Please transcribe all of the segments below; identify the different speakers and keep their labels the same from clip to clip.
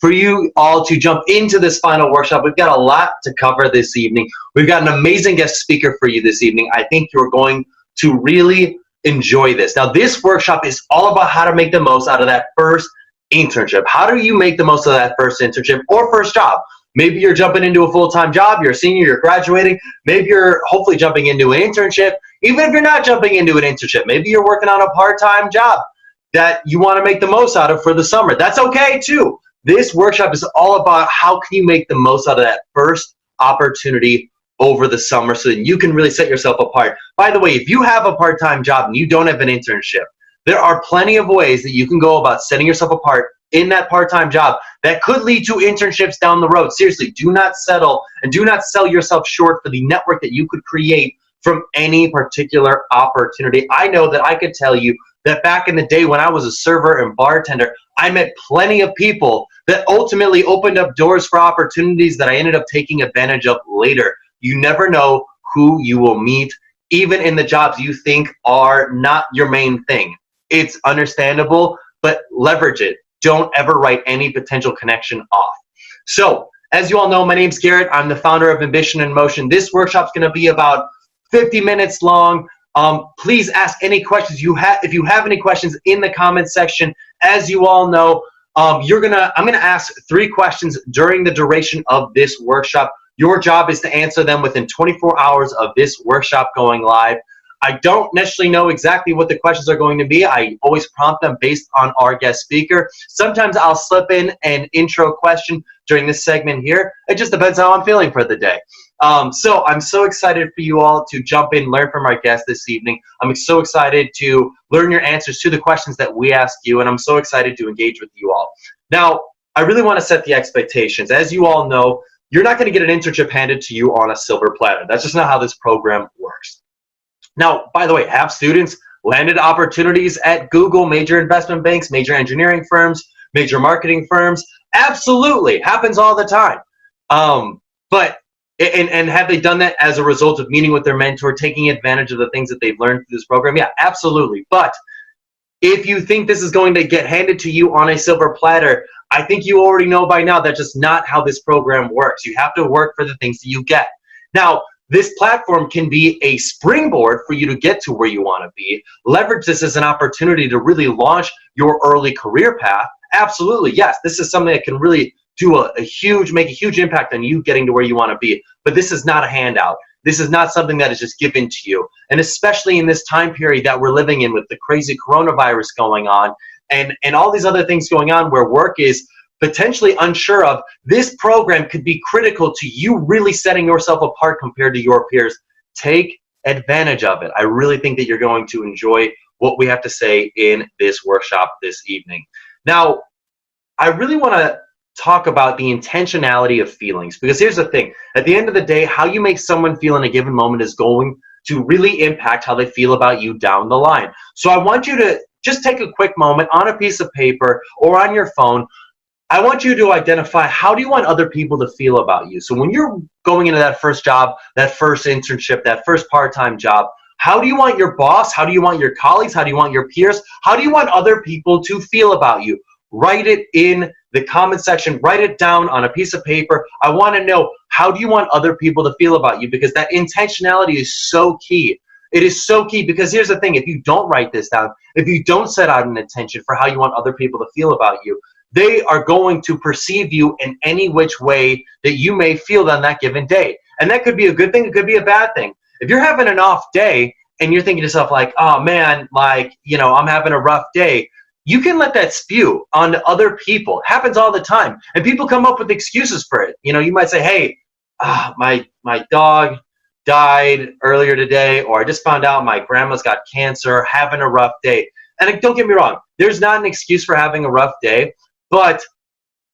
Speaker 1: for you all to jump into this final workshop. We've got a lot to cover this evening. We've got an amazing guest speaker for you this evening. I think you're going to really enjoy this. Now, this workshop is all about how to make the most out of that first internship. How do you make the most of that first internship or first job? Maybe you're jumping into a full-time job, you're a senior, you're graduating. Maybe you're hopefully jumping into an internship. Even if you're not jumping into an internship, maybe you're working on a part-time job that you want to make the most out of for the summer. That's okay too. This workshop is all about how can you make the most out of that first opportunity over the summer so that you can really set yourself apart. By the way, if you have a part-time job and you don't have an internship, there are plenty of ways that you can go about setting yourself apart in that part-time job that could lead to internships down the road. Seriously, do not settle and do not sell yourself short for the network that you could create from any particular opportunity. I know that I could tell you that back in the day when I was a server and bartender, I met plenty of people that ultimately opened up doors for opportunities that I ended up taking advantage of later. You never know who you will meet, even in the jobs you think are not your main thing. It's understandable, but leverage it. Don't ever write any potential connection off. So, as you all know, my name's Garrett. I'm the founder of Ambition in Motion. This workshop's going to be about 50 minutes long. Please ask any questions you have. If you have any questions in the comments section, as you all know, I'm gonna ask 3 questions during the duration of this workshop. Your job is to answer them within 24 hours of this workshop going live. I don't necessarily know exactly what the questions are going to be. I always prompt them based on our guest speaker. Sometimes I'll slip in an intro question during this segment here. It just depends how I'm feeling for the day. So I'm so excited for you all to jump in, learn from our guest this evening. I'm so excited to learn your answers to the questions that we asked you, and I'm so excited to engage with you all. Now, I really want to set the expectations. As you all know, you're not going to get an internship handed to you on a silver platter. That's just not how this program works. Now, by the way, have students landed opportunities at Google, major investment banks, major engineering firms, major marketing firms? Absolutely. Happens all the time. And have they done that as a result of meeting with their mentor, taking advantage of the things that they've learned through this program? Yeah, absolutely. But if you think this is going to get handed to you on a silver platter, I think you already know by now that's just not how this program works. You have to work for the things that you get. Now, this platform can be a springboard for you to get to where you want to be. Leverage this as an opportunity to really launch your early career path. Absolutely, yes. This is something that can really do make a huge impact on you getting to where you want to be. But this is not a handout. This is not something that is just given to you. And especially in this time period that we're living in with the crazy coronavirus going on and all these other things going on where work is potentially unsure of, this program could be critical to you really setting yourself apart compared to your peers. Take advantage of it. I really think that you're going to enjoy what we have to say in this workshop this evening. Now, I really want to talk about the intentionality of feelings, because here's the thing. At the end of the day, how you make someone feel in a given moment is going to really impact how they feel about you down the line. So I want you to just take a quick moment on a piece of paper or on your phone. I want you to identify, how do you want other people to feel about you? So when you're going into that first job, that first internship, that first part-time job, how do you want your boss? How do you want your colleagues? How do you want your peers? How do you want other people to feel about you? Write it in the comment section. Write it down on a piece of paper. I want to know, how do you want other people to feel about you? Because that intentionality is so key. It is so key, because here's the thing. If you don't write this down, if you don't set out an intention for how you want other people to feel about you, they are going to perceive you in any which way that you may feel on that given day. And that could be a good thing. It could be a bad thing. If you're having an off day and you're thinking to yourself like, oh man, like, I'm having a rough day, you can let that spew onto other people. It happens all the time. And people come up with excuses for it. You might say, hey, my dog died earlier today, or I just found out my grandma's got cancer, having a rough day. And don't get me wrong, there's not an excuse for having a rough day, but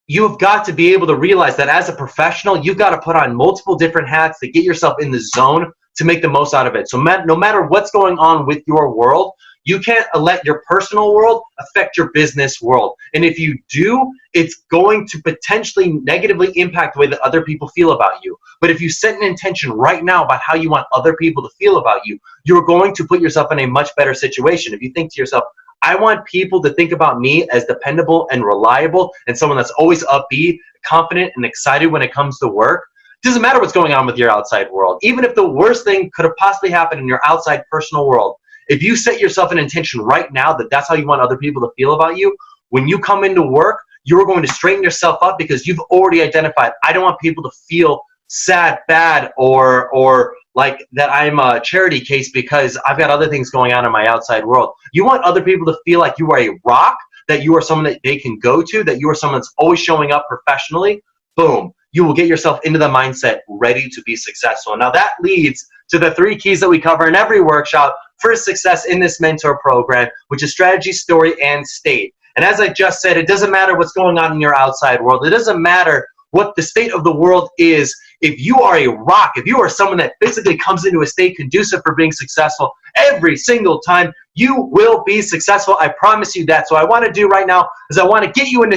Speaker 1: you've got to be able to realize that as a professional, you've got to put on multiple different hats to get yourself in the zone to make the most out of it. So no matter what's going on with your world, you can't let your personal world affect your business world. And if you do, it's going to potentially negatively impact the way that other people feel about you. But if you set an intention right now about how you want other people to feel about you, you're going to put yourself in a much better situation. If you think to yourself, I want people to think about me as dependable and reliable and someone that's always upbeat, confident, and excited when it comes to work. It doesn't matter what's going on with your outside world. Even if the worst thing could have possibly happened in your outside personal world, if you set yourself an intention right now that that's how you want other people to feel about you, when you come into work, you're going to straighten yourself up because you've already identified, I don't want people to feel sad, bad, or like that I'm a charity case because I've got other things going on in my outside world. You want other people to feel like you are a rock, that you are someone that they can go to, that you are someone that's always showing up professionally. Boom. You will get yourself into the mindset ready to be successful. Now that leads to the 3 keys that we cover in every workshop for success in this mentor program, which is strategy, story, and state. And as I just said, it doesn't matter what's going on in your outside world. It doesn't matter what the state of the world is. If you are a rock, if you are someone that physically comes into a state conducive for being successful every single time, you will be successful. I promise you that. So what I want to do right now is I want to get you into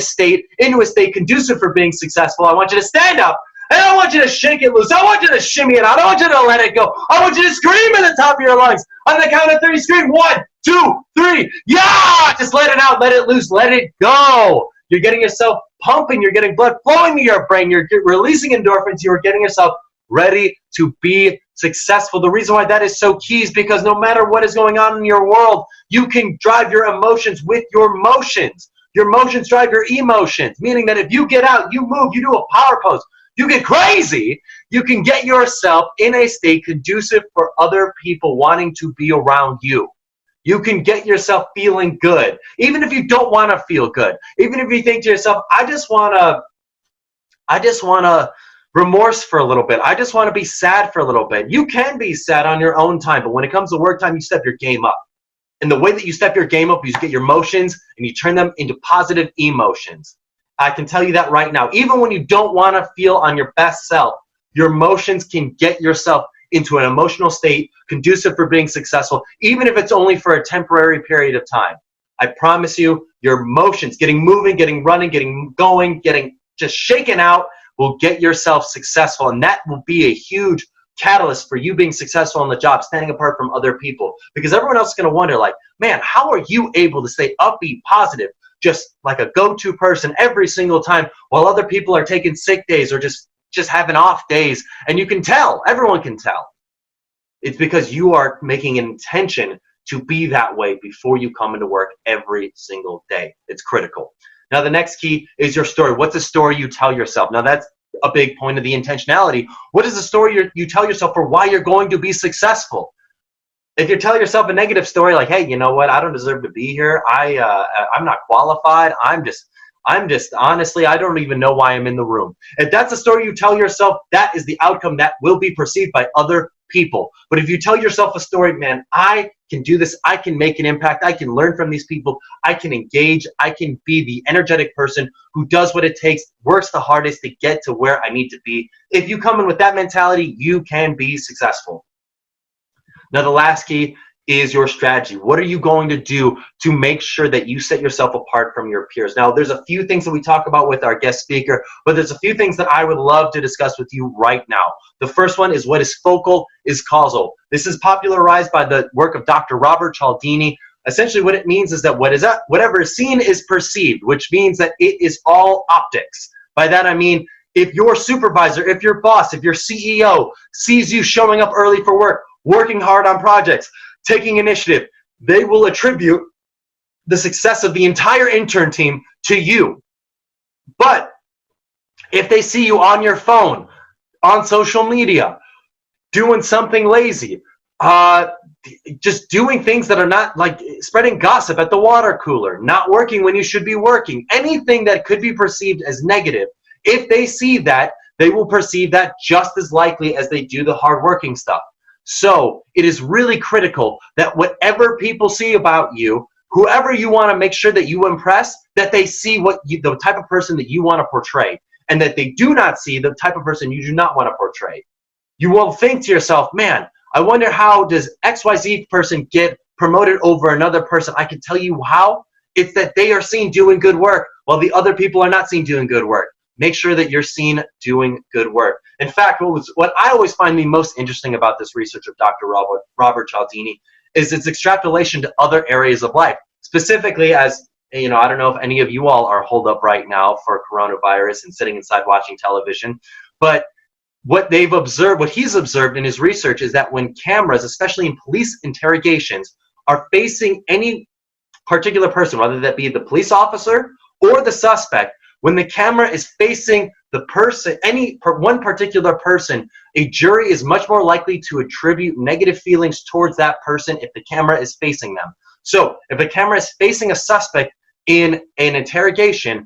Speaker 1: a state conducive for being successful. I want you to stand up, and I want you to shake it loose. I want you to shimmy it out. I want you to let it go. I want you to scream at the top of your lungs. On the count of 30, scream 1, 2, 3. Yeah! Just let it out. Let it loose. Let it go. You're getting yourself pumping. You're getting blood flowing to your brain. You're releasing endorphins. You're getting yourself ready to be successful. The reason why that is so key is because no matter what is going on in your world, you can drive your emotions with your motions. Your motions drive your emotions, meaning that if you get out, you move, you do a power pose, you get crazy, you can get yourself in a state conducive for other people wanting to be around you. You can get yourself feeling good, even if you don't want to feel good. Even if you think to yourself, I just want to remorse for a little bit. I just want to be sad for a little bit. You can be sad on your own time, but when it comes to work time, you step your game up. And the way that you step your game up is you get your emotions and you turn them into positive emotions. I can tell you that right now. Even when you don't want to feel on your best self, your emotions can get yourself into an emotional state conducive for being successful, even if it's only for a temporary period of time. I promise you, your emotions, getting moving, getting running, getting going, getting just shaken out, will get yourself successful. And that will be a huge catalyst for you being successful on the job, standing apart from other people. Because everyone else is going to wonder, like, man, how are you able to stay upbeat, positive, just like a go-to person every single time while other people are taking sick days or just having off days? And you can tell, everyone can tell. It's because you are making an intention to be that way before you come into work every single day. It's critical. Now, the next key is your story. What's a story you tell yourself? Now, that's a big point of the intentionality. What is the story you tell yourself for why you're going to be successful? If you tell yourself a negative story like, hey, you know what? I don't deserve to be here. I'm not qualified. I'm just honestly, I don't even know why I'm in the room. If that's a story you tell yourself, that is the outcome that will be perceived by other people. But if you tell yourself a story, man, I can do this, I can make an impact, I can learn from these people, I can engage, I can be the energetic person who does what it takes, works the hardest to get to where I need to be. If you come in with that mentality, you can be successful. Now, the last key is your strategy. What are you going to do to make sure that you set yourself apart from your peers? Now, there's a few things that we talk about with our guest speaker, but there's a few things that I would love to discuss with you right now. The first one is what is focal is causal. This is popularized by the work of Dr. Robert Cialdini. Essentially, what it means is that whatever is seen is perceived, which means that it is all optics. By that, I mean, if your supervisor, if your boss, if your CEO sees you showing up early for work, working hard on projects, taking initiative, they will attribute the success of the entire intern team to you. But if they see you on your phone, on social media, doing something lazy, just doing things that are not, like spreading gossip at the water cooler, not working when you should be working, anything that could be perceived as negative, if they see that, they will perceive that just as likely as they do the hardworking stuff. So it is really critical that whatever people see about you, whoever you want to make sure that you impress, that they see the type of person that you want to portray, and that they do not see the type of person you do not want to portray. You will think to yourself, man, I wonder how does XYZ person get promoted over another person? I can tell you how. It's that they are seen doing good work while the other people are not seen doing good work. Make sure that you're seen doing good work. In fact, what I always find the most interesting about this research of Dr. Robert Cialdini is its extrapolation to other areas of life. specifically as, you know, I don't know if any of you all are holed up right now for coronavirus and sitting inside watching television, but what he's observed in his research is that when cameras, especially in police interrogations, are facing any particular person, whether that be the police officer or the suspect, when the camera is facing the person, one particular person, a jury is much more likely to attribute negative feelings towards that person if the camera is facing them. So if the camera is facing a suspect in an interrogation,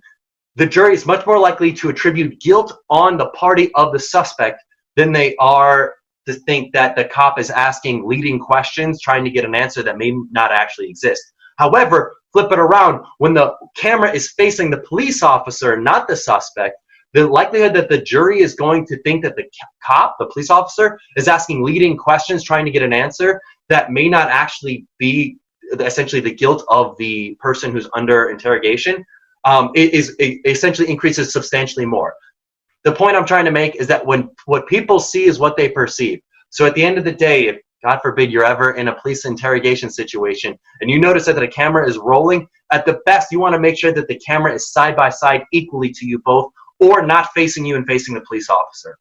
Speaker 1: the jury is much more likely to attribute guilt on the party of the suspect than they are to think that the cop is asking leading questions, trying to get an answer that may not actually exist. However, flip it around. When the camera is facing the police officer, not the suspect, the likelihood that the jury is going to think that the cop, the police officer, is asking leading questions, trying to get an answer that may not actually be essentially the guilt of the person who's under interrogation, it essentially increases substantially more. The point I'm trying to make is that when what people see is what they perceive. So at the end of the day, if God forbid you're ever in a police interrogation situation and you notice that the camera is rolling, at the best you want to make sure that the camera is side by side equally to you both, or not facing you and facing the police officer.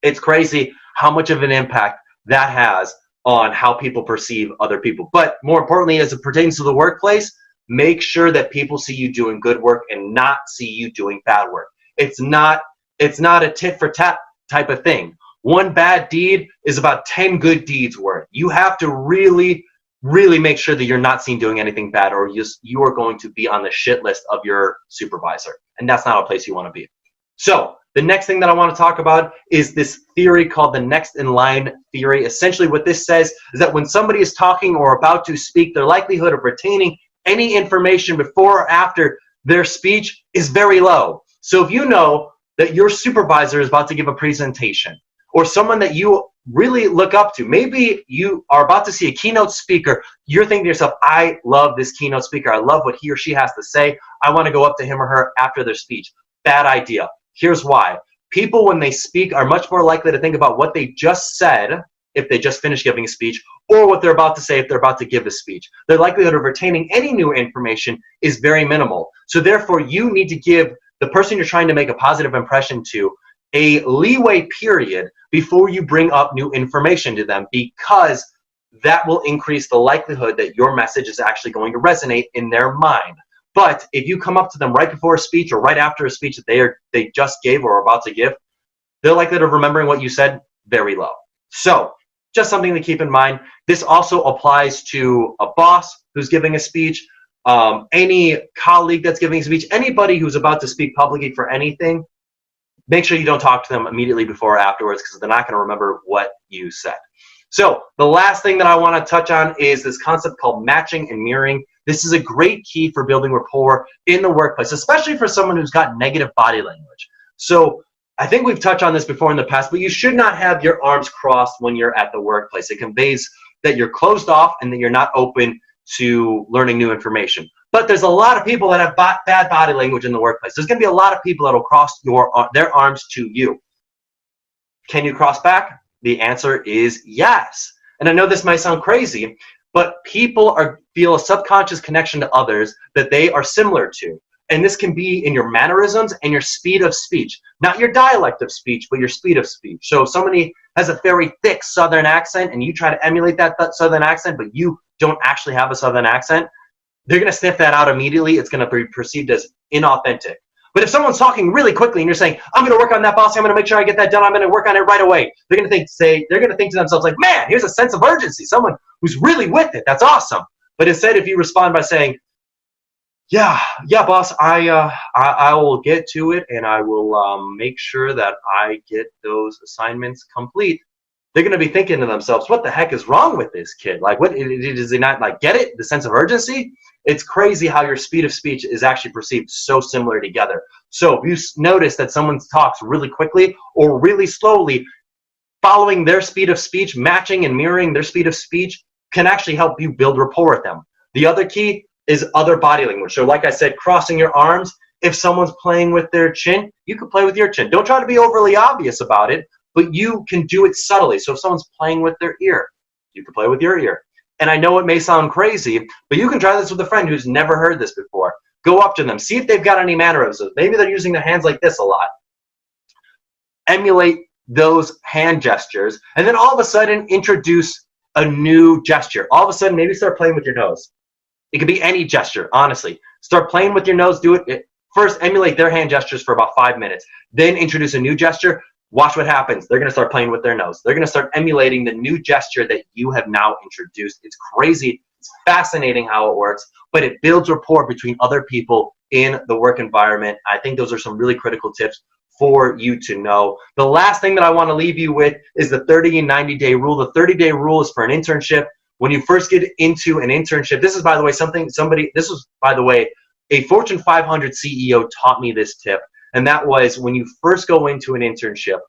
Speaker 1: It's crazy how much of an impact that has on how people perceive other people. But more importantly, as it pertains to the workplace, make sure that people see you doing good work and not see you doing bad work. It's not a tit for tat type of thing. One bad deed is about 10 good deeds worth. You have to really, really make sure that you're not seen doing anything bad, or you are going to be on the shit list of your supervisor. And that's not a place you want to be. So the next thing that I want to talk about is this theory called the next in line theory. Essentially what this says is that when somebody is talking or about to speak, their likelihood of retaining any information before or after their speech is very low. So if you know that your supervisor is about to give a presentation, or someone that you really look up to, maybe you are about to see a keynote speaker, you're thinking to yourself, I love this keynote speaker, I love what he or she has to say, I want to go up to him or her after their speech. Bad idea. Here's why. People, when they speak, are much more likely to think about what they just said if they just finished giving a speech, or what they're about to say if they're about to give a speech. Their likelihood of retaining any new information is very minimal. So therefore, you need to give the person you're trying to make a positive impression to a leeway period before you bring up new information to them, because that will increase the likelihood that your message is actually going to resonate in their mind. But if you come up to them right before a speech or right after a speech that they just gave or are about to give, their likelihood of remembering what you said, very low. So just something to keep in mind. This also applies to a boss who's giving a speech, any colleague that's giving a speech, anybody who's about to speak publicly for anything. Make sure you don't talk to them immediately before or afterwards, because they're not going to remember what you said. So the last thing that I want to touch on is this concept called matching and mirroring. This is a great key for building rapport in the workplace, especially for someone who's got negative body language. So I think we've touched on this before in the past, but you should not have your arms crossed when you're at the workplace. It conveys that you're closed off and that you're not open to learning new information. But there's a lot of people that have bad body language in the workplace. There's going to be a lot of people that will cross their arms to you. Can you cross back? The answer is yes. And I know this might sound crazy, but people feel a subconscious connection to others that they are similar to. And this can be in your mannerisms and your speed of speech. Not your dialect of speech, but your speed of speech. So if somebody has a very thick Southern accent and you try to emulate that Southern accent, but you don't actually have a Southern accent, they're going to sniff that out immediately. It's going to be perceived as inauthentic. But if someone's talking really quickly and you're saying, I'm going to work on that, boss, I'm going to make sure I get that done, I'm going to work on it right away, they're going to think to themselves like, man, here's a sense of urgency, someone who's really with it. That's awesome. But instead, if you respond by saying, yeah, boss, I will get to it, and I will make sure that I get those assignments complete, they're going to be thinking to themselves, what the heck is wrong with this kid? Like, what does he not like get it? The sense of urgency? It's crazy how your speed of speech is actually perceived so similar together. So if you notice that someone talks really quickly or really slowly, following their speed of speech, matching and mirroring their speed of speech can actually help you build rapport with them. The other key is other body language. So like I said, crossing your arms. If someone's playing with their chin, you can play with your chin. Don't try to be overly obvious about it, but you can do it subtly. So if someone's playing with their ear, you can play with your ear. And I know it may sound crazy, but you can try this with a friend who's never heard this before. Go up to them, see if they've got any mannerisms. Maybe they're using their hands like this a lot. Emulate those hand gestures, and then all of a sudden introduce a new gesture. All of a sudden, maybe start playing with your nose. It could be any gesture, honestly. Start playing with your nose. Do it. First, emulate their hand gestures for about 5 minutes. Then introduce a new gesture. Watch what happens. They're going to start playing with their nose. They're going to start emulating the new gesture that you have now introduced. It's crazy. It's fascinating how it works, but it builds rapport between other people in the work environment. I think those are some really critical tips for you to know. The last thing that I want to leave you with is the 30 and 90-day rule. The 30-day rule is for an internship. When you first get into an internship, this is, by the way, a Fortune 500 CEO taught me this tip, and that was when you first go into an internship,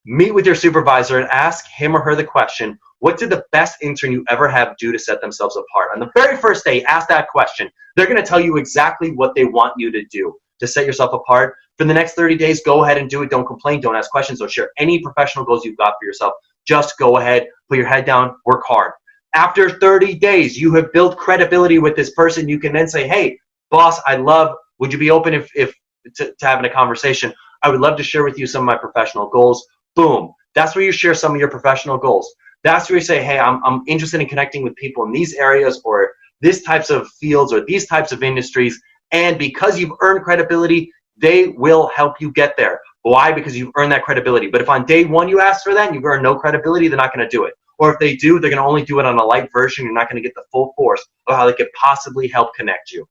Speaker 1: meet with your supervisor and ask him or her the question, what did the best intern you ever have do to set themselves apart? On the very first day, ask that question. They're going to tell you exactly what they want you to do to set yourself apart. For the next 30 days, go ahead and do it. Don't complain. Don't ask questions. Don't share any professional goals you've got for yourself. Just go ahead, put your head down, work hard. After 30 days, you have built credibility with this person. You can then say, hey, boss, would you be open to having a conversation? I would love to share with you some of my professional goals. Boom. That's where you share some of your professional goals. That's where you say, hey, I'm interested in connecting with people in these areas or these types of fields or these types of industries. And because you've earned credibility, they will help you get there. Why? Because you've earned that credibility. But if on day one you ask for that and you've earned no credibility, they're not going to do it. Or if they do, they're going to only do it on a light version. You're not going to get the full force of how they could possibly help connect you.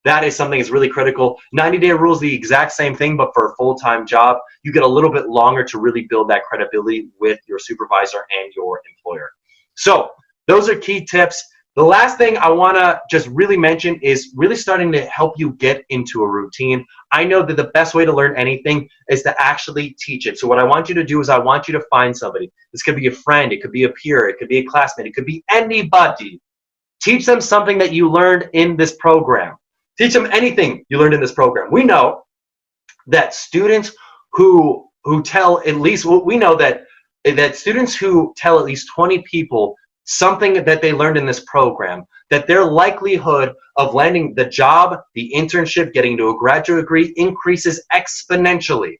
Speaker 1: That is something that's really critical. 90-day rule is the exact same thing, but for a full-time job. You get a little bit longer to really build that credibility with your supervisor and your employer. So those are key tips. The last thing I want to just really mention is really starting to help you get into a routine. I know that the best way to learn anything is to actually teach it. So what I want you to do is I want you to find somebody. This could be a friend. It could be a peer. It could be a classmate. It could be anybody. Teach them something that you learned in this program. Teach them anything you learned in this program. We know that students who tell at least, we know that students who tell at least 20 people something that they learned in this program, that their likelihood of landing the job, the internship, getting to a graduate degree increases exponentially.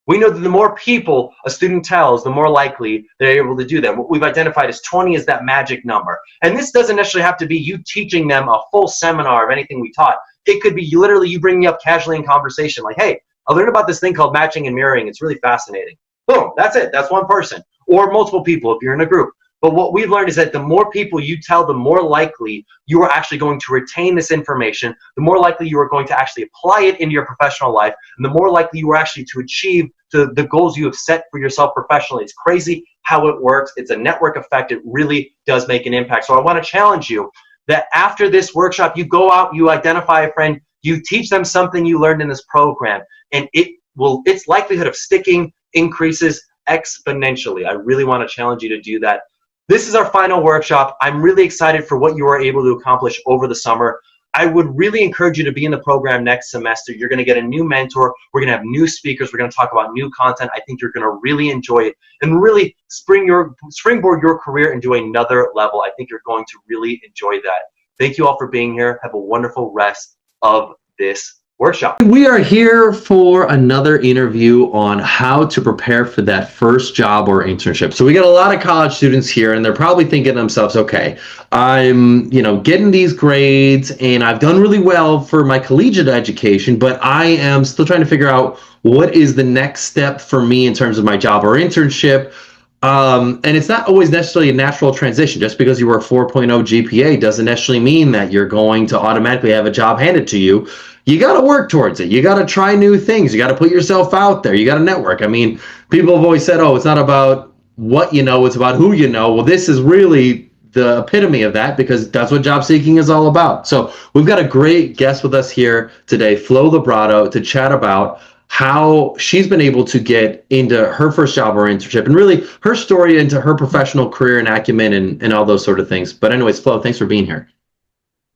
Speaker 1: We know that the more people a student tells, the more likely they're able to do that. What we've identified as 20 is that magic number. And this doesn't necessarily have to be you teaching them a full seminar of anything we taught. It could be literally you bringing up casually in conversation, like, hey, I learned about this thing called matching and mirroring. It's really fascinating. Boom, that's it. That's one person. Or multiple people if you're in a group. But what we've learned is that the more people you tell, the more likely you are actually going to retain this information, the more likely you are going to actually apply it into your professional life, and the more likely you are actually to achieve the goals you have set for yourself professionally. It's crazy how it works. It's a network effect. It really does make an impact. So I want to challenge you that after this workshop, you go out, you identify a friend, you teach them something you learned in this program, and its likelihood of sticking increases exponentially. I really want to challenge you to do that. This is our final workshop. I'm really excited for what you are able to accomplish over the summer. I would really encourage you to be in the program next semester. You're going to get a new mentor. We're going to have new speakers. We're going to talk about new content. I think you're going to really enjoy it and really springboard your career into another level. I think you're going to really enjoy that. Thank you all for being here. Have a wonderful rest of this workshop.
Speaker 2: We are here for another interview on how to prepare for that first job or internship. So we got a lot of college students here, and they're probably thinking to themselves, okay, I'm getting these grades and I've done really well for my collegiate education, but I am still trying to figure out what is the next step for me in terms of my job or internship. And it's not always necessarily a natural transition. Just because you were a 4.0 GPA doesn't necessarily mean that you're going to automatically have a job handed to you. You got to work towards it. You got to try new things. You got to put yourself out there. You got to network. I mean, people have always said, oh, it's not about what you know, it's about who you know. Well, this is really the epitome of that, because that's what job seeking is all about. So we've got a great guest with us here today, Flo Labrado, to chat about how she's been able to get into her first job or internship, and really her story into her professional career and acumen and all those sort of things. But anyways, Flo, thanks for being here.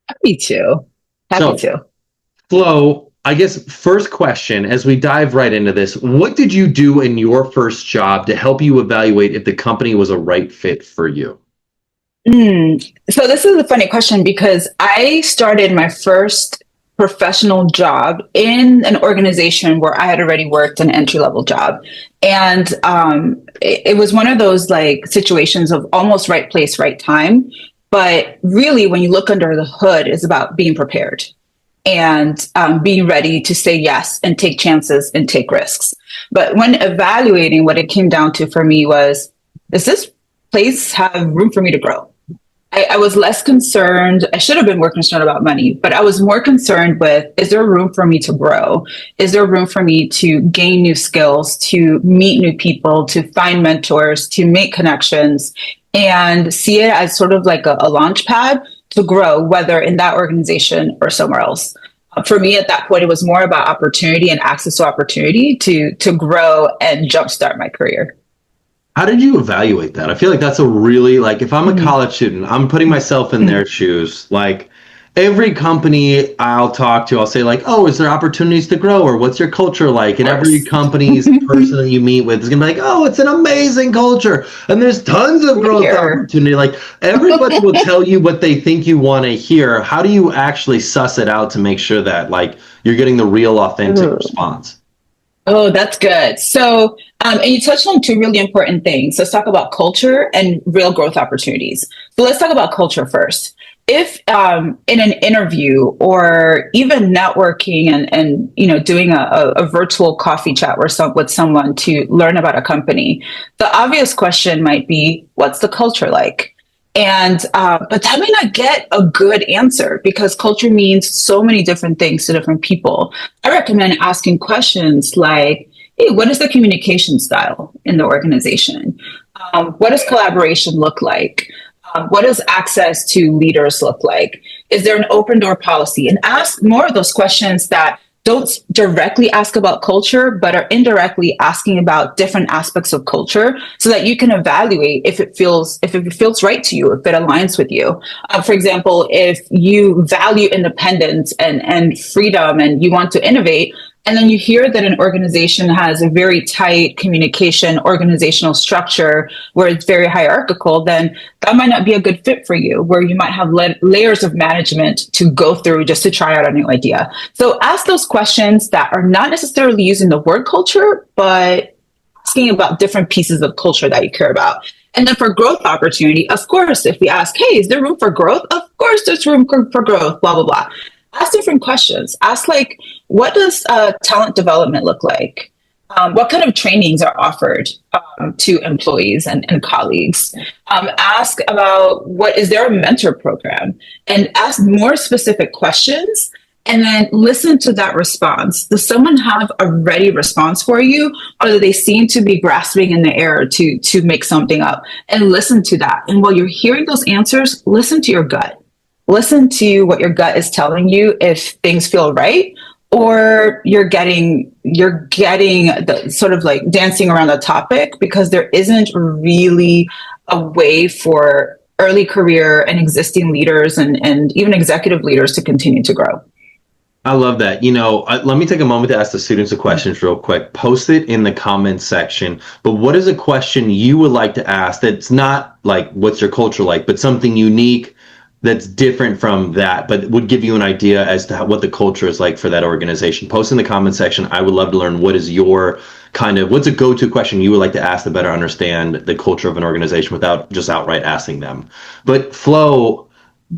Speaker 3: Happy to.
Speaker 2: Flo, I guess first question, as we dive right into this, what did you do in your first job to help you evaluate if the company was a right fit for you?
Speaker 3: So this is a funny question because I started my first professional job in an organization where I had already worked an entry level job. And it was one of those like situations of almost right place, right time. But really, when you look under the hood, it's about being prepared and being ready to say yes and take chances and take risks. But when evaluating, what it came down to for me was, does this place have room for me to grow? I was less concerned. I should have been more concerned about money, but I was more concerned with, is there room for me to grow? Is there room for me to gain new skills, to meet new people, to find mentors, to make connections, and see it as sort of like a launch pad to grow, whether in that organization or somewhere else. For me, at that point, it was more about opportunity and access to opportunity to grow and jumpstart my career.
Speaker 2: How did you evaluate that? I feel like that's a really, like, if I'm a college student, I'm putting myself in their shoes. Like, every company I'll talk to, I'll say, like, oh, is there opportunities to grow? Or what's your culture like? And every company's person that you meet with is going to be like, oh, it's an amazing culture. And there's tons of growth opportunity. Like, everybody will tell you what they think you want to hear. How do you actually suss it out to make sure that, like, you're getting the real, authentic response?
Speaker 3: Oh, that's good. So, and you touched on two really important things. Let's talk about culture and real growth opportunities. So let's talk about culture first. If in an interview or even networking and you know, doing a virtual coffee chat with someone to learn about a company, the obvious question might be, what's the culture like? And but that may not get a good answer because culture means so many different things to different people. I recommend asking questions like, hey, what is the communication style in the organization? What does collaboration look like? What does access to leaders look like? Is there an open door policy? And ask more of those questions that don't directly ask about culture, but are indirectly asking about different aspects of culture so that you can evaluate if it feels right to you, if it aligns with you. For example, if you value independence and freedom and you want to innovate, and then you hear that an organization has a very tight communication, organizational structure where it's very hierarchical, then that might not be a good fit for you, where you might have layers of management to go through just to try out a new idea. So ask those questions that are not necessarily using the word culture, but asking about different pieces of culture that you care about. And then for growth opportunity, of course, if we ask, hey, is there room for growth? Of course, there's room for growth, blah, blah, blah. Ask different questions. Ask like, what does talent development look like? What kind of trainings are offered to employees and colleagues? Ask about is there a mentor program? And ask more specific questions and then listen to that response. Does someone have a ready response for you, or do they seem to be grasping in the air to make something up? And listen to that. And while you're hearing those answers, listen to your gut. Listen to what your gut is telling you if things feel right, or you're getting the sort of like dancing around the topic because there isn't really a way for early career and existing leaders and even executive leaders to continue to grow.
Speaker 2: I love that. You know, let me take a moment to ask the students a question real quick. Post it in the comments section. But what is a question you would like to ask that's not like, what's your culture like, but something unique that's different from that, but would give you an idea as to what the culture is like for that organization? Post in the comment section. I would love to learn what is your what's a go-to question you would like to ask to better understand the culture of an organization without just outright asking them. But Flo,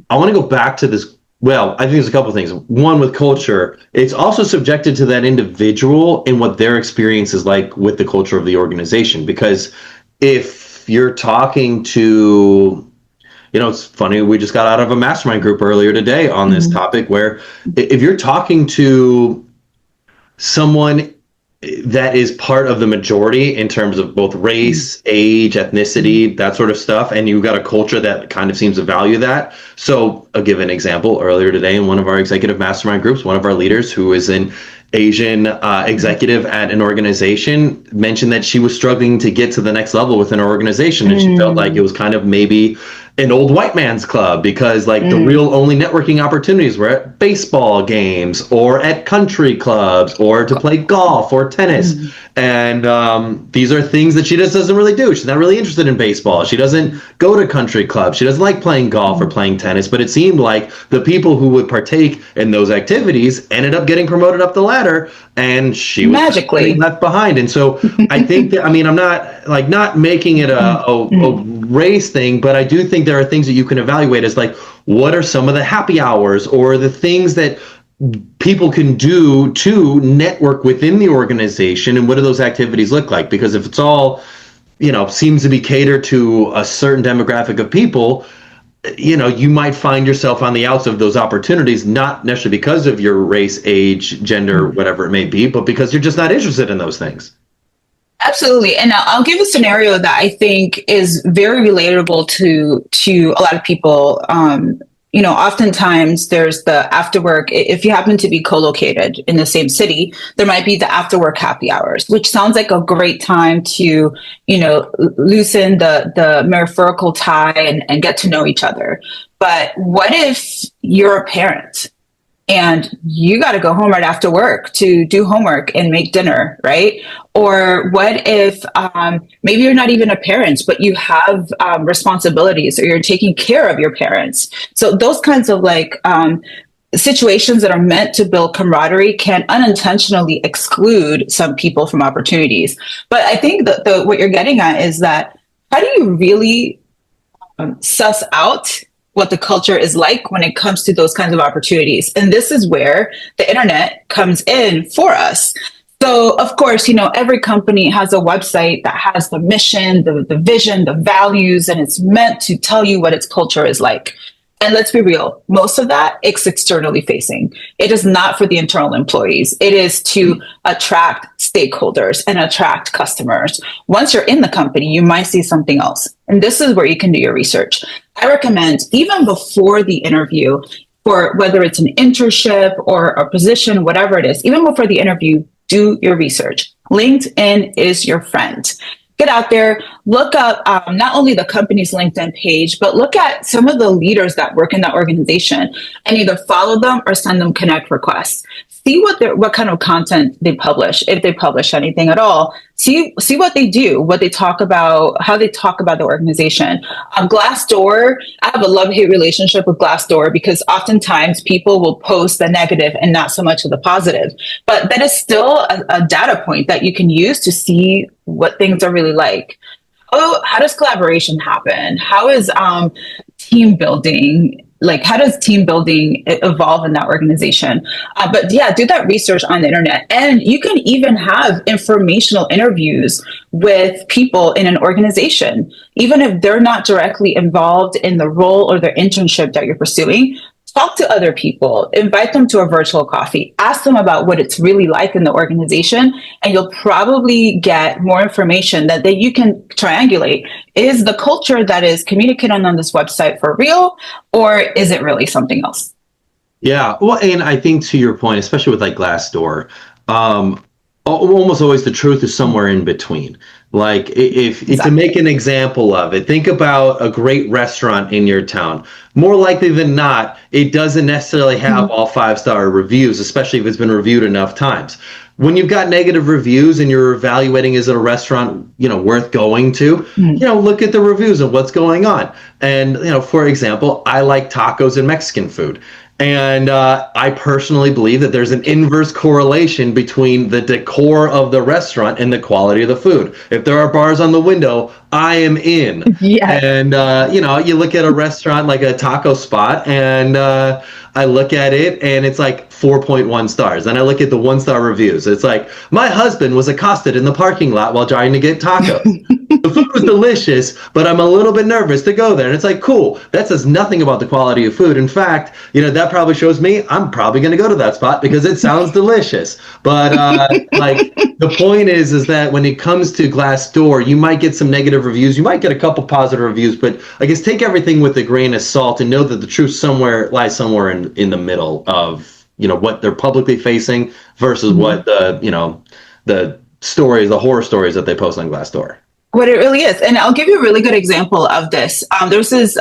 Speaker 2: I want to go back to this. Well, I think there's a couple of things. One, with culture, it's also subjected to that individual and what their experience is like with the culture of the organization. Because if you're talking to, you know, it's funny, we just got out of a mastermind group earlier today on this topic, where if you're talking to someone that is part of the majority in terms of both race, age, ethnicity, that sort of stuff, and you've got a culture that kind of seems to value that. So I'll give an example. Earlier today in one of our executive mastermind groups, one of our leaders who is an Asian executive at an organization mentioned that she was struggling to get to the next level within her organization, and she felt like it was kind of maybe an old white man's club, because like the real only networking opportunities were at baseball games or at country clubs or to play golf or tennis. And these are things that she just doesn't really do. She's not really interested in baseball. She doesn't go to country clubs. She doesn't like playing golf or playing tennis. But it seemed like the people who would partake in those activities ended up getting promoted up the ladder, and she was
Speaker 3: magically
Speaker 2: left behind. And so I think that, I mean, I'm not making it a race thing, but I do think there are things that you can evaluate as like, what are some of the happy hours or the things that people can do to network within the organization, and what do those activities look like? Because if it's all, seems to be catered to a certain demographic of people, you might find yourself on the outs of those opportunities, not necessarily because of your race, age, gender, whatever it may be, but because you're just not interested in those things.
Speaker 3: Absolutely. And I'll give a scenario that I think is very relatable to a lot of people. Oftentimes there's the after work. If you happen to be co-located in the same city, there might be the after work happy hours, which sounds like a great time to, loosen the metaphorical tie and get to know each other. But what if you're a parent and you got to go home right after work to do homework and make dinner, right? Or what if maybe you're not even a parent, but you have responsibilities, or you're taking care of your parents? So those kinds of situations that are meant to build camaraderie can unintentionally exclude some people from opportunities. But I think that what you're getting at is that, how do you really suss out what the culture is like when it comes to those kinds of opportunities? And this is where the internet comes in for us. So, of course, every company has a website that has the mission, the vision, the values, and it's meant to tell you what its culture is like. And let's be real, most of that is externally facing. It is not for the internal employees. It is to attract stakeholders and attract customers. Once you're in the company, you might see something else. And this is where you can do your research. I recommend, even before the interview, for whether it's an internship or a position, whatever it is, even before the interview, do your research. LinkedIn is your friend. Get out there, look up not only the company's LinkedIn page, but look at some of the leaders that work in that organization and either follow them or send them connect requests. See what kind of content they publish, if they publish anything at all. See what they do, what they talk about, how they talk about the organization. Glassdoor, I have a love-hate relationship with Glassdoor, because oftentimes people will post the negative and not so much of the positive. But that is still a data point that you can use to see what things are really like. Oh, how does collaboration happen? How is team building? How does team building evolve in that organization? But yeah, do that research on the internet. And you can even have informational interviews with people in an organization, even if they're not directly involved in the role or the internship that you're pursuing. Talk to other people, invite them to a virtual coffee, ask them about what it's really like in the organization, and you'll probably get more information that you can triangulate. Is the culture that is communicated on this website for real, or is it really something else?
Speaker 2: Yeah, well, and I think to your point, especially with Glassdoor, almost always the truth is somewhere in between. If to make an example of it, think about a great restaurant in your town. More likely than not, it doesn't necessarily have all 5-star reviews, especially if it's been reviewed enough times. When you've got negative reviews and you're evaluating, is it a restaurant, worth going to, look at the reviews of what's going on. And, for example, I like tacos and Mexican food. And I personally believe that there's an inverse correlation between the decor of the restaurant and the quality of the food. If there are bars on the window, I am in.
Speaker 3: Yeah.
Speaker 2: And, you look at a restaurant like a taco spot, and I look at it and it's like 4.1 stars. And I look at the 1-star reviews. It's like, my husband was accosted in the parking lot while trying to get tacos. The food was delicious, but I'm a little bit nervous to go there. And it's like, cool. That says nothing about the quality of food. In fact, that probably shows me I'm probably going to go to that spot because it sounds delicious. But the point is that when it comes to Glassdoor, you might get some negative reviews. You might get a couple positive reviews, but I guess take everything with a grain of salt and know that the truth lies somewhere in the middle of, what they're publicly facing versus what the stories, the horror stories that they post on Glassdoor.
Speaker 3: What it really is. And I'll give you a really good example of this. There's this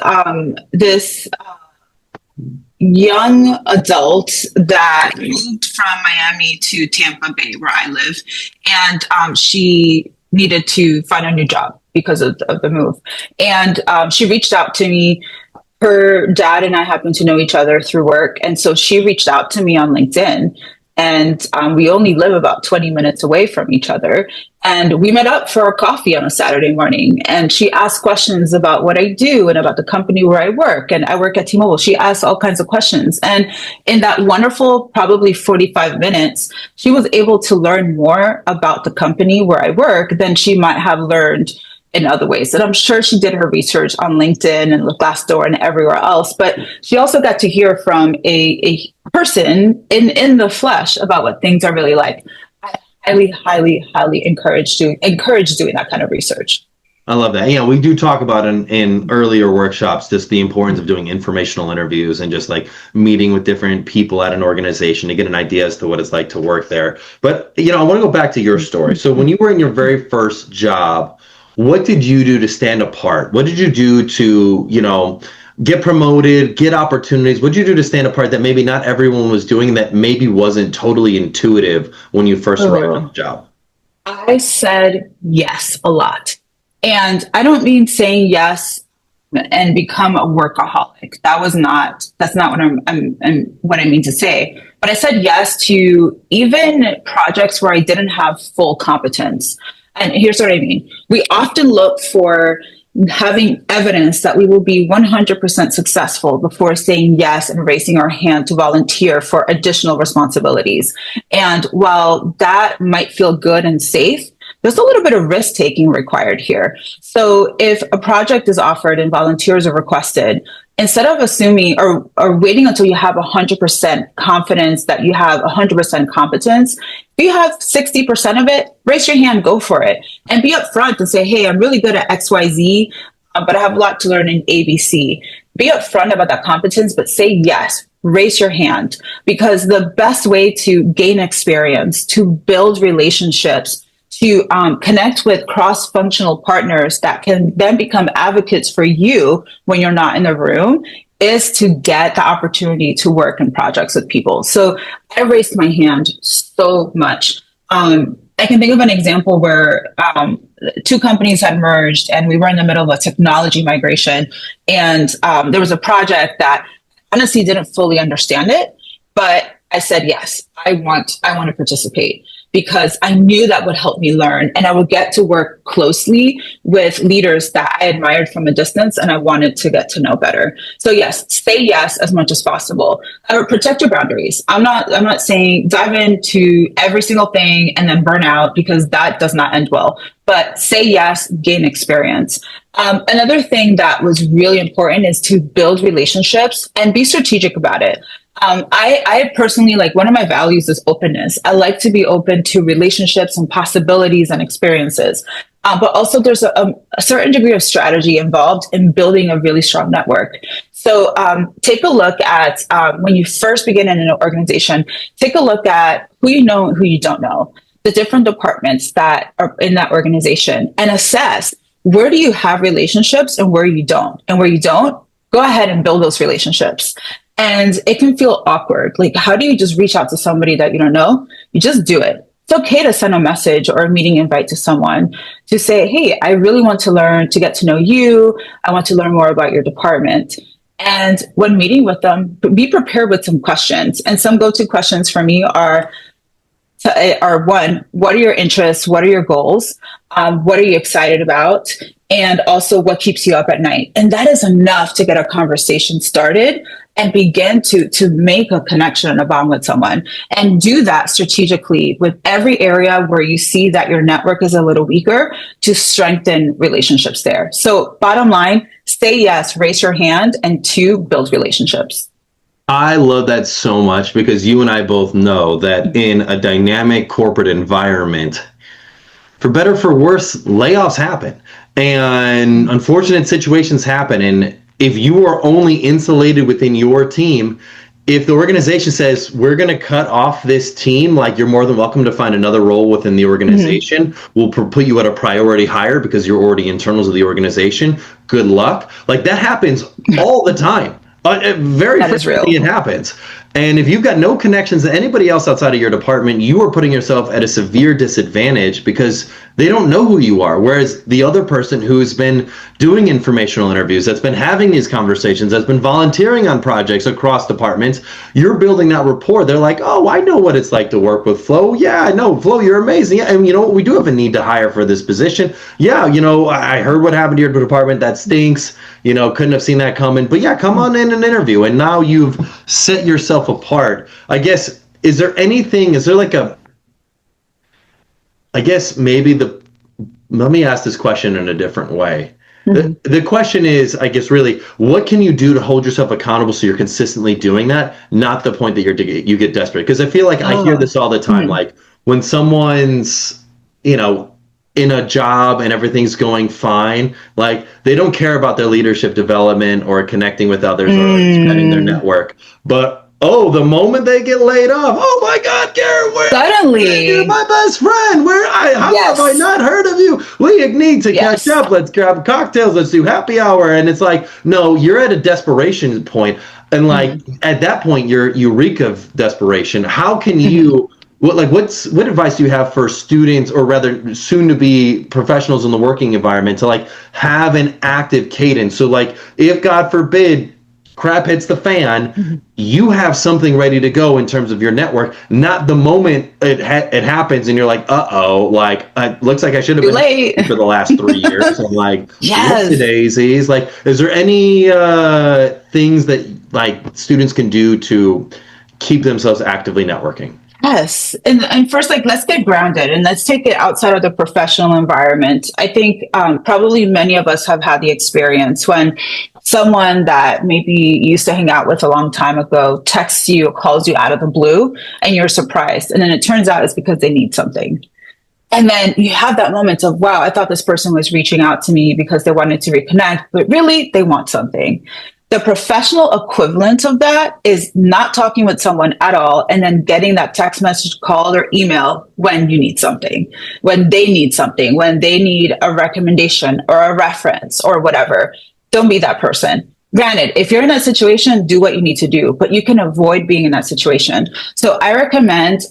Speaker 3: young adult that moved from Miami to Tampa Bay, where I live, and she needed to find a new job because of the move. And she reached out to me. Her dad and I happen to know each other through work. And so she reached out to me on LinkedIn. And we only live about 20 minutes away from each other. And we met up for a coffee on a Saturday morning. And she asked questions about what I do and about the company where I work. And I work at T-Mobile. She asked all kinds of questions. And in that wonderful, probably 45 minutes, she was able to learn more about the company where I work than she might have learned in other ways. And I'm sure she did her research on LinkedIn and Glassdoor and everywhere else, but she also got to hear from a person in the flesh about what things are really like. I highly encourage doing that kind of research.
Speaker 2: I love that. Yeah, we do talk about in earlier workshops just the importance of doing informational interviews and just like meeting with different people at an organization to get an idea as to what it's like to work there. But, I want to go back to your story. So when you were in your very first job, what did you do to stand apart? What did you do to, get promoted, get opportunities? What did you do to stand apart that maybe not everyone was doing, that maybe wasn't totally intuitive when you first arrived on the job?
Speaker 3: I said yes a lot. And I don't mean saying yes and become a workaholic. That's not what I mean to say. But I said yes to even projects where I didn't have full competence. And here's what I mean. We often look for having evidence that we will be 100% successful before saying yes and raising our hand to volunteer for additional responsibilities. And while that might feel good and safe, there's a little bit of risk taking required here. So if a project is offered and volunteers are requested, instead of assuming or waiting until you have 100% confidence that you have 100% competence, if you have 60% of it, raise your hand, go for it, and be upfront and say, hey, I'm really good at XYZ, but I have a lot to learn in ABC. Be upfront about that competence, but say yes, raise your hand, because the best way to gain experience, to build relationships, to connect with cross-functional partners that can then become advocates for you when you're not in the room, is to get the opportunity to work in projects with people. So I raised my hand so much. I can think of an example where two companies had merged and we were in the middle of a technology migration. And there was a project that honestly didn't fully understand it, but I said, yes, I want to participate, because I knew that would help me learn, and I would get to work closely with leaders that I admired from a distance and I wanted to get to know better. So yes, say yes as much as possible. Protect your boundaries. I'm not saying dive into every single thing and then burn out, because that does not end well. But say yes, gain experience. Another thing that was really important is to build relationships and be strategic about it. I personally, one of my values is openness. I like to be open to relationships and possibilities and experiences. But also there's a certain degree of strategy involved in building a really strong network. So take a look at when you first begin in an organization, take a look at who you know and who you don't know, the different departments that are in that organization, and assess where do you have relationships and where you don't. And where you don't, go ahead and build those relationships. And it can feel awkward. How do you just reach out to somebody that you don't know? You just do it. It's okay to send a message or a meeting invite to someone to say, hey, I really want to learn to get to know you. I want to learn more about your department. And when meeting with them, be prepared with some questions. And some go-to questions for me are one, what are your interests? What are your goals? What are you excited about? And also, what keeps you up at night? And that is enough to get a conversation started and begin to make a connection and a bond with someone. And do that strategically with every area where you see that your network is a little weaker, to strengthen relationships there. So bottom line, say yes, raise your hand, and two, build relationships.
Speaker 2: I love that so much, because you and I both know that in a dynamic corporate environment, for better or for worse, layoffs happen and unfortunate situations happen. And if you are only insulated within your team, if the organization says, we're going to cut off this team, you're more than welcome to find another role within the organization. Mm-hmm. We'll put you at a priority hire because you're already internals of the organization. Good luck. That happens all the time. Very
Speaker 3: That is real.
Speaker 2: frequently it happens. And if you've got no connections to anybody else outside of your department, you are putting yourself at a severe disadvantage because they don't know who you are. Whereas the other person who's been doing informational interviews, that's been having these conversations, that's been volunteering on projects across departments, you're building that rapport. They're like, oh, I know what it's like to work with Flo. Yeah, I know, Flo, you're amazing. Yeah, and you know what? We do have a need to hire for this position. Yeah, you know, I heard what happened to your department. That stinks. You know, couldn't have seen that coming. But yeah, come on in an interview. And now you've set yourself apart. I guess, is there like I guess maybe let me ask this question in a different way. The question is, I guess, really, what can you do to hold yourself accountable so you're consistently doing that? Not the point that you get desperate. Because I feel like I hear this all the time. Like when someone's, you know, in a job and everything's going fine, like they don't care about their leadership development or connecting with others or expanding their network. But the moment they get laid off, oh my God, Garrett,
Speaker 3: suddenly
Speaker 2: you're my best friend. How have I not heard of you? We need to catch up. Let's grab cocktails. Let's do happy hour. And it's like, no, you're at a desperation point. And like at that point, you reek of desperation. How can you? What advice do you have for students, or rather soon to be professionals in the working environment, to like have an active cadence? So like if God forbid crap hits the fan, you have something ready to go in terms of your network, not the moment it happens and you're like, like looks like I should have been late for the last 3 years. I'm like, yes, daisies. Like, is there any things that like students can do to keep themselves actively networking?
Speaker 3: Yes. And first, like, let's get grounded and let's take it outside of the professional environment. I think probably many of us have had the experience when someone that maybe you used to hang out with a long time ago texts you or calls you out of the blue and you're surprised. And then it turns out it's because they need something. And then you have that moment of, wow, I thought this person was reaching out to me because they wanted to reconnect, but really they want something. The professional equivalent of that is not talking with someone at all and then getting that text message, call, or email when you need something, when they need something, when they need a recommendation or a reference or whatever. Don't be that person. Granted, if you're in that situation, do what you need to do, but you can avoid being in that situation. So I recommend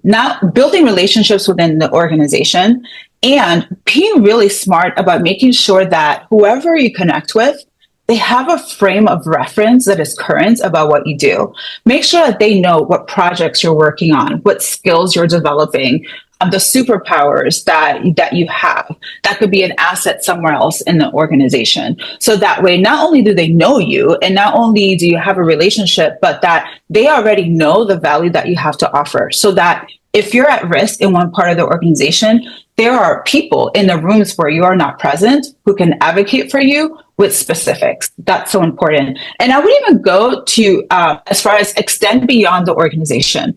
Speaker 3: not building relationships within the organization and being really smart about making sure that whoever you connect with, they have a frame of reference that is current about what you do. Make sure that they know what projects you're working on, what skills you're developing, the superpowers that you have. That could be an asset somewhere else in the organization. So that way, not only do they know you and not only do you have a relationship, but that they already know the value that you have to offer. So that if you're at risk in one part of the organization, there are people in the rooms where you are not present who can advocate for you with specifics. That's so important. And I would even go to as far as extend beyond the organization.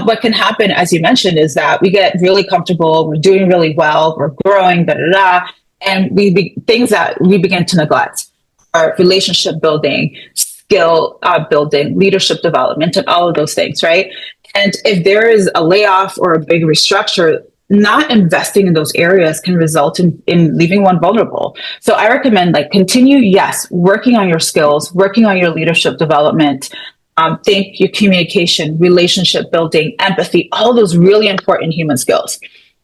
Speaker 3: What can happen, as you mentioned, is that we get really comfortable, we're doing really well, we're growing, and things that we begin to neglect are relationship building, skill building, leadership development, and all of those things, right? And if there is a layoff or a big restructure, not investing in those areas can result in leaving one vulnerable. So I recommend continue, working on your skills, working on your leadership development, think your communication, relationship building, empathy, all those really important human skills.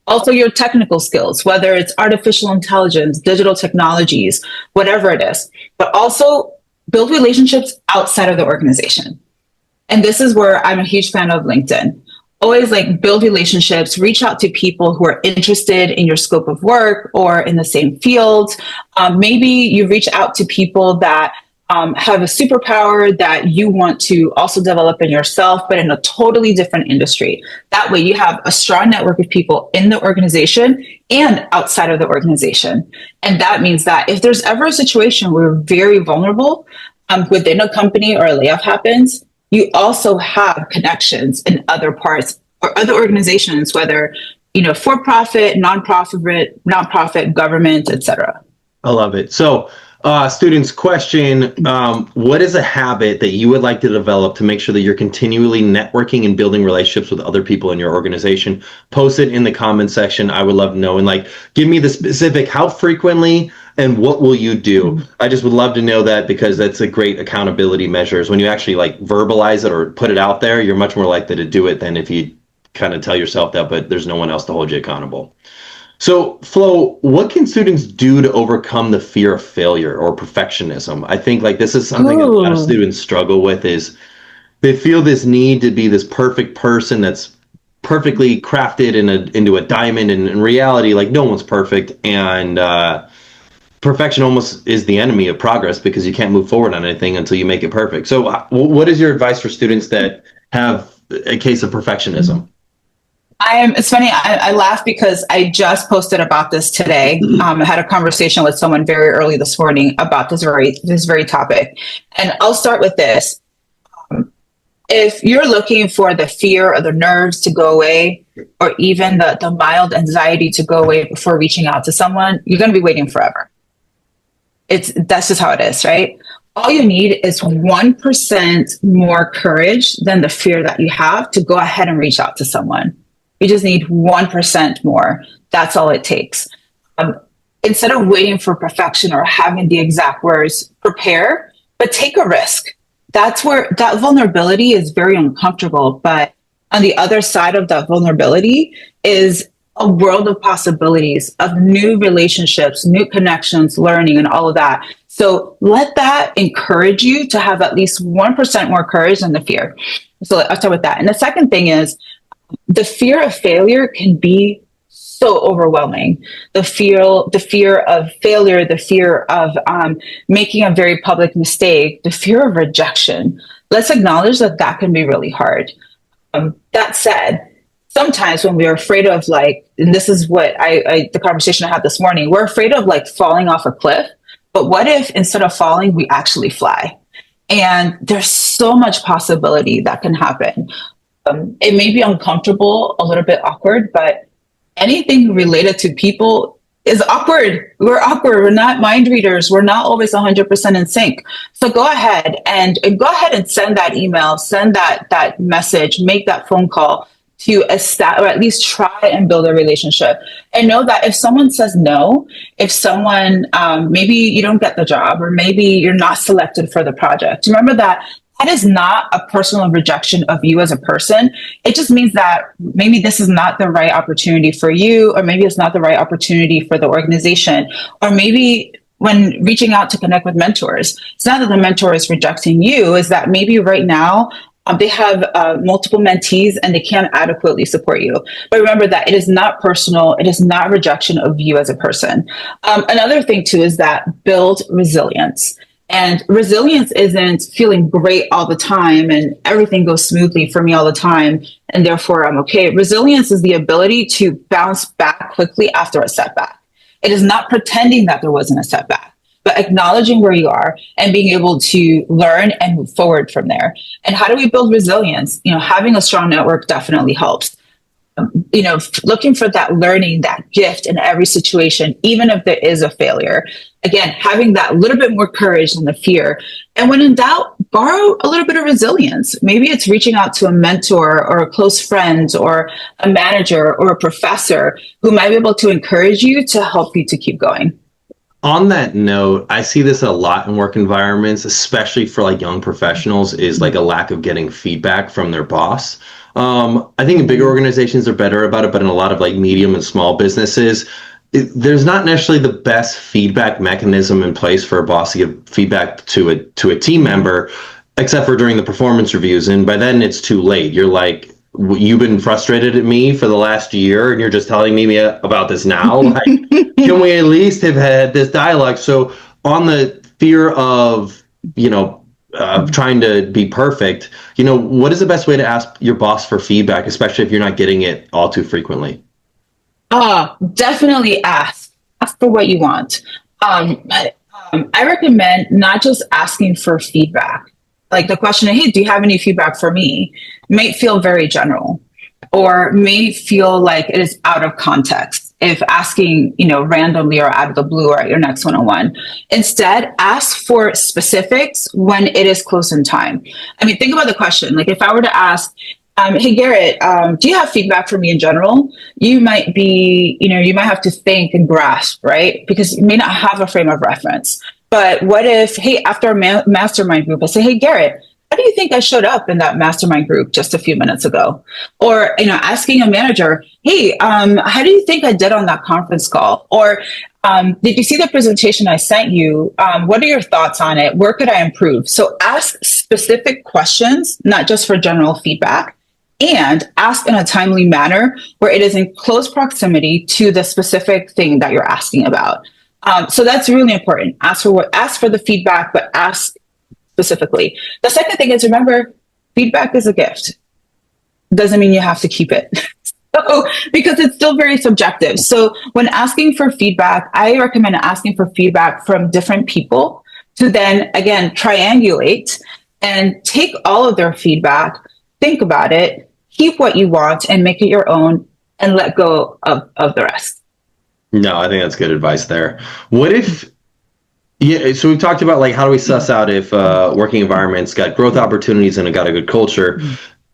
Speaker 3: Also your technical skills, whether it's artificial intelligence, digital technologies, whatever it is, but also build relationships outside of the organization. And this is where I'm a huge fan of LinkedIn. Always build relationships, reach out to people who are interested in your scope of work or in the same field. Maybe you reach out to people that have a superpower that you want to also develop in yourself, but in a totally different industry. That way you have a strong network of people in the organization and outside of the organization. And that means that if there's ever a situation where you're very vulnerable within a company or a layoff happens, you also have connections in other parts or other organizations, whether, for-profit, nonprofit, government, etc.
Speaker 2: I love it. So, students, question, what is a habit that you would like to develop to make sure that you're continually networking and building relationships with other people in your organization? Post it in the comment section. I would love to know. And give me the specific, how frequently and what will you do? I just would love to know that, because that's a great accountability measures. When you actually like verbalize it or put it out there, you're much more likely to do it than if you kind of tell yourself that, but there's no one else to hold you accountable. So, Flo, what can students do to overcome the fear of failure or perfectionism? I think like this is something a lot of students struggle with, is they feel this need to be this perfect person that's perfectly crafted into a diamond, and in reality, like no one's perfect, and perfection almost is the enemy of progress, because you can't move forward on anything until you make it perfect. So what is your advice for students that have a case of perfectionism?
Speaker 3: It's funny. I laugh because I just posted about this today. I had a conversation with someone very early this morning about this very topic. And I'll start with this. If you're looking for the fear or the nerves to go away, or even the mild anxiety to go away before reaching out to someone, you're going to be waiting forever. That's just how it is, right? All you need is 1% more courage than the fear that you have to go ahead and reach out to someone. You just need 1% more. That's all it takes. Instead of waiting for perfection or having the exact words, prepare, but take a risk. That's where that vulnerability is very uncomfortable. But on the other side of that vulnerability is a world of possibilities, of new relationships, new connections, learning, and all of that. So let that encourage you to have at least 1% more courage than the fear. So I'll start with that. And the second thing is, the fear of failure can be so overwhelming. The fear of failure, the fear of making a very public mistake, the fear of rejection. Let's acknowledge that that can be really hard. That said, sometimes when we're afraid of and this is what the conversation I had this morning, we're afraid of falling off a cliff. But what if instead of falling, we actually fly? And there's so much possibility that can happen. It may be uncomfortable, a little bit awkward, but anything related to people is awkward. We're awkward. We're not mind readers. We're not always 100% in sync. So go ahead and send that email, send that message, make that phone call to establish, or at least try and build a relationship. And know that if someone says no, if someone, maybe you don't get the job, or maybe you're not selected for the project, remember that is not a personal rejection of you as a person. It just means that maybe this is not the right opportunity for you, or maybe it's not the right opportunity for the organization. Or maybe when reaching out to connect with mentors, it's not that the mentor is rejecting you, is that maybe right now they have multiple mentees and they can't adequately support you. But remember that it is not personal. It is not rejection of you as a person. Another thing too is that build resilience. And resilience isn't feeling great all the time and everything goes smoothly for me all the time, and therefore I'm okay. Resilience is the ability to bounce back quickly after a setback. It is not pretending that there wasn't a setback, but acknowledging where you are and being able to learn and move forward from there. And how do we build resilience? Having a strong network definitely helps. Looking for that learning, that gift in every situation, even if there is a failure. Again, having that little bit more courage than the fear. And when in doubt, borrow a little bit of resilience. Maybe it's reaching out to a mentor or a close friend or a manager or a professor who might be able to encourage you to help you to keep going.
Speaker 2: On that note, I see this a lot in work environments, especially for young professionals, is a lack of getting feedback from their boss. I think in bigger organizations are better about it, but in a lot of medium and small businesses, there's not necessarily the best feedback mechanism in place for a boss to give feedback to a team member, except for during the performance reviews. And by then it's too late. You're like, you've been frustrated at me for the last year and you're just telling me about this now. Can we at least have had this dialogue? So on the fear of, trying to be perfect, what is the best way to ask your boss for feedback, especially if you're not getting it all too frequently?
Speaker 3: Definitely ask for what you want. I recommend not just asking for feedback. The question, hey, do you have any feedback for me? May feel very general, or may feel like it is out of context if asking, randomly or out of the blue or at your next one-on-one. Instead, ask for specifics when it is close in time. I mean, think about the question. If I were to ask, Hey Garrett, do you have feedback for me in general? You might be, you might have to think and grasp, right? Because you may not have a frame of reference. But what if, hey, after a mastermind group, I say, hey Garrett, how do you think I showed up in that mastermind group just a few minutes ago? Or, asking a manager, hey, how do you think I did on that conference call? Or did you see the presentation I sent you? What are your thoughts on it? Where could I improve? So ask specific questions, not just for general feedback, and ask in a timely manner where it is in close proximity to the specific thing that you're asking about. So that's really important. Ask for the feedback, but ask specifically. The second thing is, remember, feedback is a gift. Doesn't mean you have to keep it. So, because it's still very subjective. So when asking for feedback, I recommend asking for feedback from different people to then, again, triangulate and take all of their feedback, think about it, keep what you want and make it your own, and let go of the rest.
Speaker 2: No, I think that's good advice there. What if, yeah, so we've talked about like how do we suss out if working environments got growth opportunities and it got a good culture.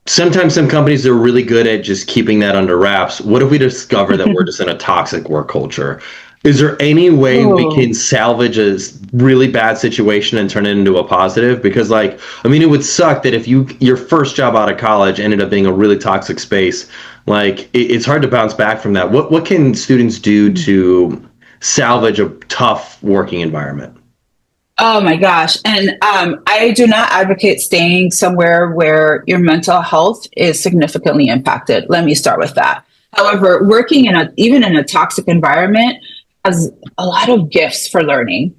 Speaker 2: Sometimes some companies are really good at just keeping that under wraps. What if we discover that we're just in a toxic work culture? Is there any way we can salvage a really bad situation and turn it into a positive? Because like, I mean, it would suck that if your first job out of college ended up being a really toxic space. Like it's hard to bounce back from that. What can students do to salvage a tough working environment?
Speaker 3: Oh my gosh. And I do not advocate staying somewhere where your mental health is significantly impacted. Let me start with that. However, working even in a toxic environment has a lot of gifts for learning.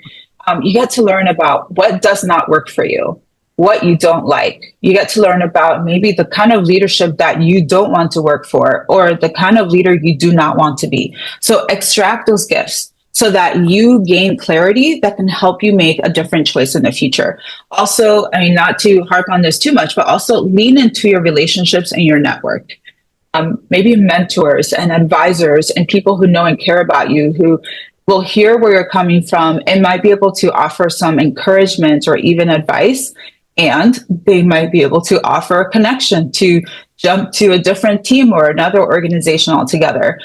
Speaker 3: You get to learn about what does not work for you, what you don't like. You get to learn about maybe the kind of leadership that you don't want to work for, or the kind of leader you do not want to be. So extract those gifts so that you gain clarity that can help you make a different choice in the future. Also, I mean, not to harp on this too much, but also lean into your relationships and your network. Maybe mentors and advisors and people who know and care about you, who will hear where you're coming from and might be able to offer some encouragement or even advice. And they might be able to offer a connection to jump to a different team or another organization altogether.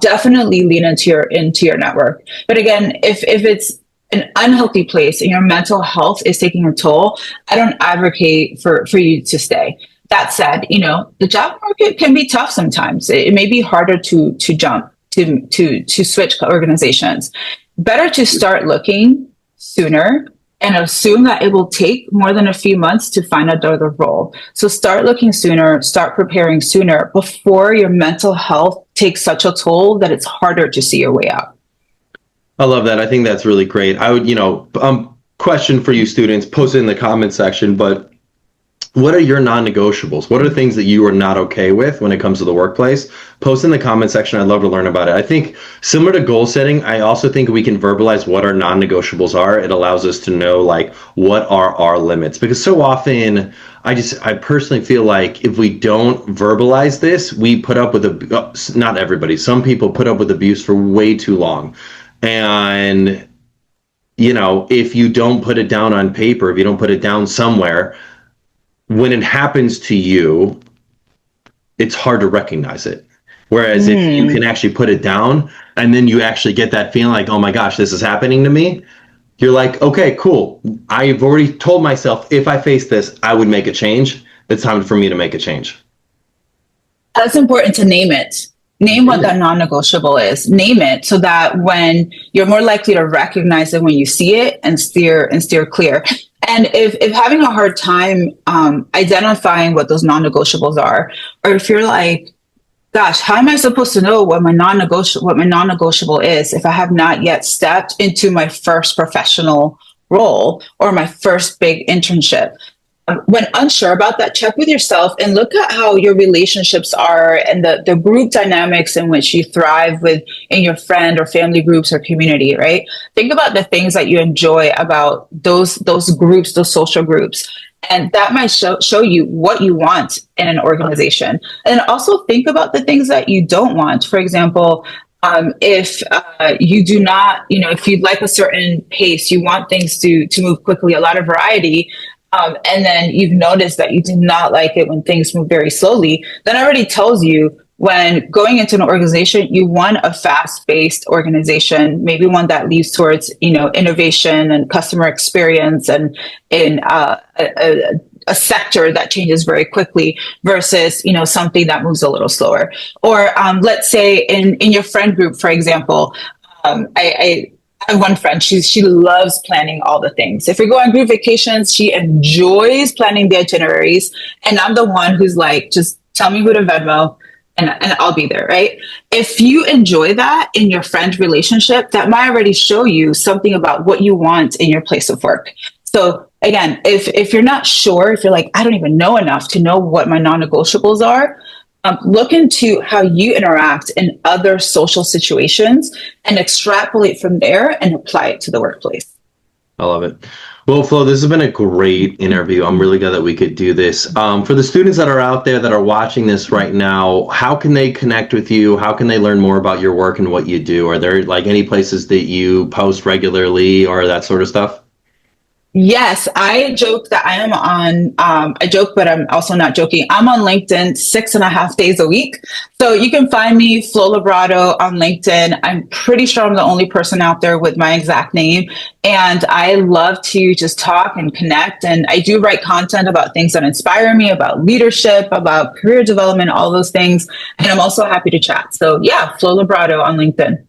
Speaker 3: Definitely lean into your network. But again, if it's an unhealthy place and your mental health is taking a toll, I don't advocate for you to stay. That said, the job market can be tough sometimes. It may be harder to jump, to switch organizations. Better to start looking sooner and assume that it will take more than a few months to find another role. So start looking sooner, start preparing sooner before your mental health takes such a toll that it's harder to see your way out.
Speaker 2: I love that. I think that's really great. I would, question for you students, post it in the comment section, but what are your non-negotiables? What are things that you are not okay with when it comes to the workplace? Post in the comment section. I'd love to learn about it. I think similar to goal setting, I also think we can verbalize what our non-negotiables are. It allows us to know like what are our limits, because so often I personally feel like if we don't verbalize this, we put up with not everybody, some people put up with abuse for way too long. And if you don't put it down on paper, if you don't put it down somewhere, when it happens to you, it's hard to recognize it. Whereas if you can actually put it down and then you actually get that feeling like, oh my gosh, this is happening to me, you're like, okay, cool. I've already told myself if I face this, I would make a change. It's time for me to make a change.
Speaker 3: That's important to name it. Name what that non-negotiable is. Name it so that when you're more likely to recognize it when you see it and steer clear. And if having a hard time identifying what those non-negotiables are, or if you're like, gosh, how am I supposed to know what my non-negotiable is if I have not yet stepped into my first professional role or my first big internship? When unsure about that, check with yourself and look at how your relationships are and the group dynamics in which you thrive in your friend or family groups or community, right? Think about the things that you enjoy about those groups, those social groups. And that might show you what you want in an organization. And also think about the things that you don't want. For example, if you do not, if you'd like a certain pace, you want things to move quickly, a lot of variety, and then you've noticed that you do not like it when things move very slowly, that already tells you when going into an organization, you want a fast-paced organization, maybe one that leads towards, innovation and customer experience, and in a sector that changes very quickly versus, something that moves a little slower. Or let's say in your friend group, for example, I have one friend, she loves planning all the things. If we go on group vacations, she enjoys planning the itineraries. And I'm the one who's like, just tell me who to Venmo and I'll be there, right? If you enjoy that in your friend relationship, that might already show you something about what you want in your place of work. So again, if you're not sure, if you're like, I don't even know enough to know what my non-negotiables are, look into how you interact in other social situations and extrapolate from there and apply it to the workplace.
Speaker 2: I love it. Well, Flo, this has been a great interview. I'm really glad that we could do this. For the students that are out there that are watching this right now, how can they connect with you? How can they learn more about your work and what you do? Are there like any places that you post regularly or that sort of stuff?
Speaker 3: Yes, I joke that I am on, I joke, but I'm also not joking. I'm on LinkedIn 6.5 days a week. So you can find me, Flo Labrado, on LinkedIn. I'm pretty sure I'm the only person out there with my exact name. And I love to just talk and connect. And I do write content about things that inspire me, about leadership, about career development, all those things. And I'm also happy to chat. So yeah, Flo Labrado on LinkedIn.